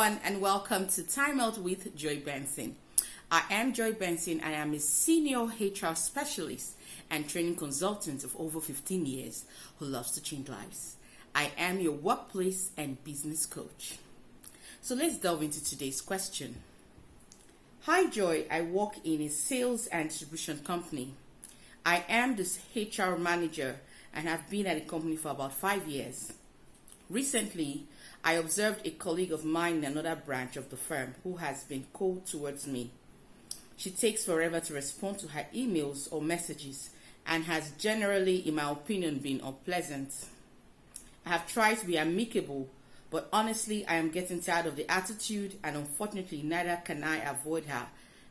everyone, and welcome to Time Out with Joy Benson. I am Joy Benson. I am a senior HR specialist and training consultant of over 15 years who loves to change lives. I am your workplace and business coach. So let's delve into today's question. Hi Joy, I work in a sales and distribution company. I am this HR manager and have been at the company for about 5 years. Recently, I observed a colleague of mine in another branch of the firm who has been cold towards me. She takes forever to respond to her emails or messages and has generally, in my opinion, been unpleasant. I have tried to be amicable, but honestly, I am getting tired of the attitude, and unfortunately, neither can I avoid her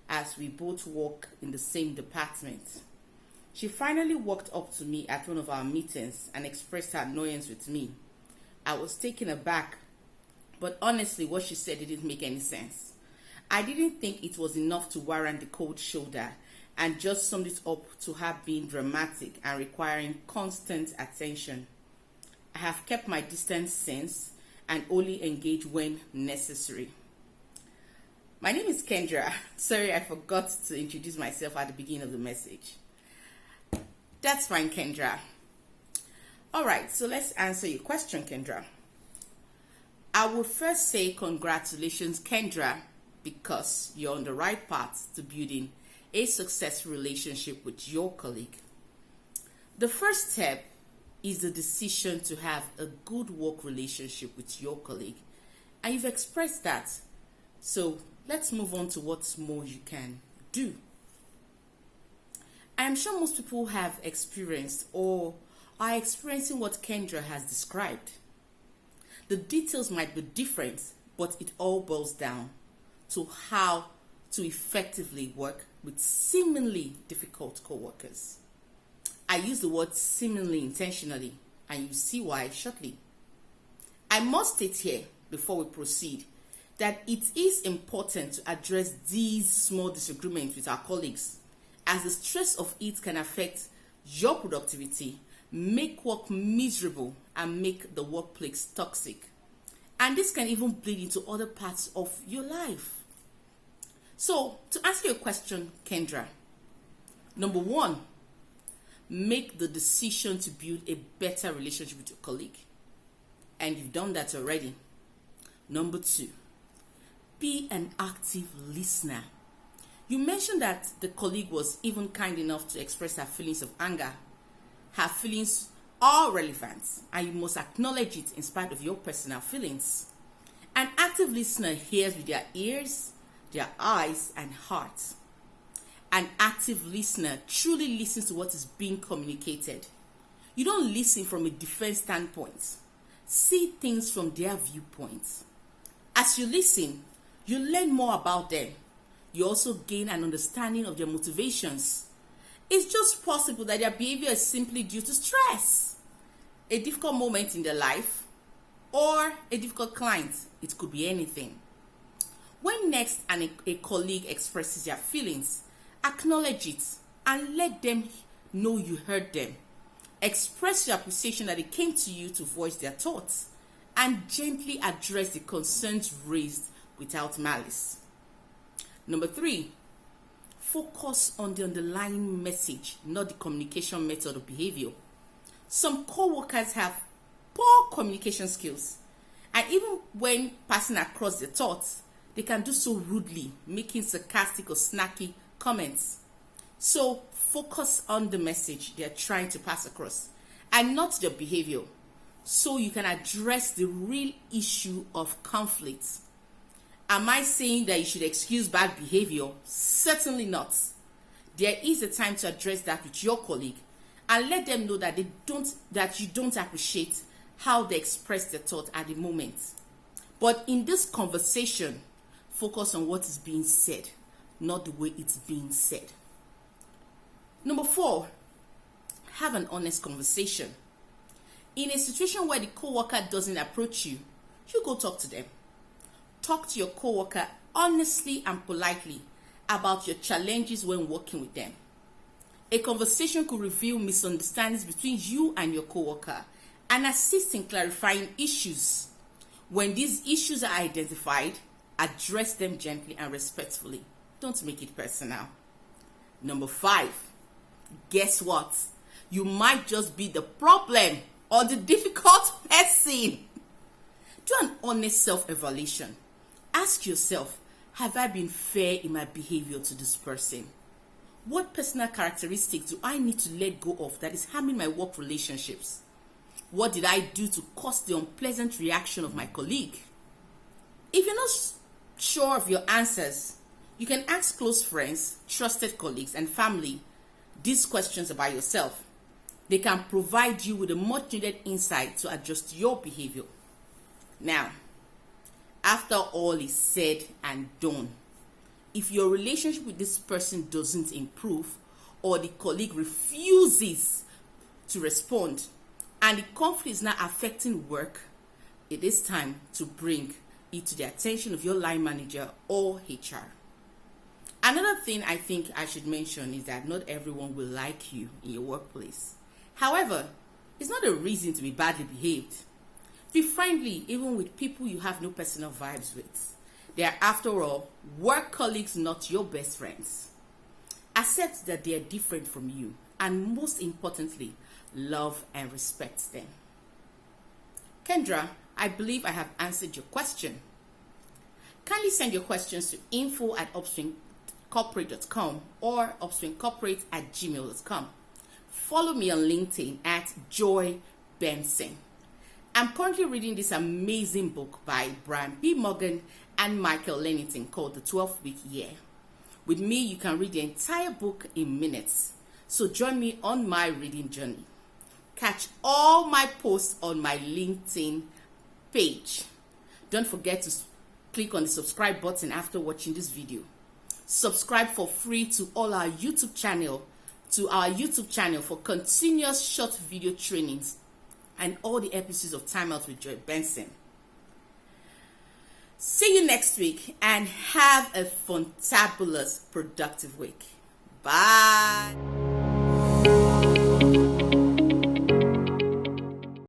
as we both work in the same department. She finally walked up to me at one of our meetings and expressed her annoyance with me. I was taken aback, but honestly, what she said didn't make any sense. I didn't think it was enough to warrant the cold shoulder and just summed it up to her being dramatic and requiring constant attention. I have kept my distance since and only engage when necessary. My name is Kendra. Sorry, I forgot to introduce myself at the beginning of the message. That's fine, Kendra. All right, so let's answer your question, Kendra. I would first say congratulations, Kendra, because you're on the right path to building a successful relationship with your colleague. The first step is the decision to have a good work relationship with your colleague, and you've expressed that. So let's move on to what more you can do. I am sure most people have experienced or are experiencing what Kendra has described. The details might be different, but it all boils down to how to effectively work with seemingly difficult co-workers. I use the word seemingly intentionally, and you see why shortly. I must state here, before we proceed, that it is important to address these small disagreements with our colleagues, as the stress of it can affect your productivity, make work miserable, and make the workplace toxic. And this can even bleed into other parts of your life. So, to answer your question, Kendra, number one, make the decision to build a better relationship with your colleague. And you've done that already. Number two, be an active listener. You mentioned that the colleague was even kind enough to express her feelings of anger. Her feelings are relevant, and you must acknowledge it in spite of your personal feelings. An active listener hears with their ears, their eyes, and heart. An active listener truly listens to what is being communicated. You don't listen from a defense standpoint. See things from their viewpoint. As you listen, you learn more about them. You also gain an understanding of their motivations. It's just possible that their behavior is simply due to stress, a difficult moment in their life, or a difficult client. It could be anything. When next a colleague expresses their feelings, acknowledge it and let them know you heard them. Express your appreciation that they came to you to voice their thoughts, and gently address the concerns raised without malice. Number three, focus on the underlying message, not the communication method or behavior. Some co-workers have poor communication skills, and even when passing across their thoughts, they can do so rudely, making sarcastic or snacky comments. So focus on the message they're trying to pass across and not their behavior, so you can address the real issue of conflict. Am I saying that you should excuse bad behavior? Certainly not. There is a time to address that with your colleague and let them know that you don't appreciate how they express their thought at the moment. But in this conversation, focus on what is being said, not the way it's being said. Number four, have an honest conversation. In a situation where the coworker doesn't approach you, you go talk to them. Talk to your coworker honestly and politely about your challenges when working with them. A conversation could reveal misunderstandings between you and your coworker and assist in clarifying issues. When these issues are identified, address them gently and respectfully. Don't make it personal. Number 5, guess what? You might just be the problem or the difficult person. Do an honest self-evaluation. Ask yourself, have I been fair in my behavior to this person? What personal characteristics do I need to let go of that is harming my work relationships? What did I do to cause the unpleasant reaction of my colleague? If you're not sure of your answers, you can ask close friends, trusted colleagues, and family these questions about yourself. They can provide you with a much needed insight to adjust your behavior. Now, after all is said and done, if your relationship with this person doesn't improve, or the colleague refuses to respond, and the conflict is now affecting work, it is time to bring it to the attention of your line manager or HR. Another thing I think I should mention is that not everyone will like you in your workplace. However, it's not a reason to be badly behaved. Be friendly even with people you have no personal vibes with. They are, after all, work colleagues, not your best friends. Accept that they are different from you, and most importantly, love and respect them. Kendra, I believe I have answered your question. Kindly send your questions to info@upstreamcorporate.com or upstreamcorporate@gmail.com. Follow me on LinkedIn at Joy Benson. I'm currently reading this amazing book by Brian B. Morgan and Michael Lennington called The 12-Week Year. With me, you can read the entire book in minutes. So join me on my reading journey. Catch all my posts on my LinkedIn page. Don't forget to click on the subscribe button after watching this video. Subscribe for free to our YouTube channel for continuous short video trainings and all the episodes of Time Out with Joy Benson. See you next week and have a fantabulous, productive week. Bye.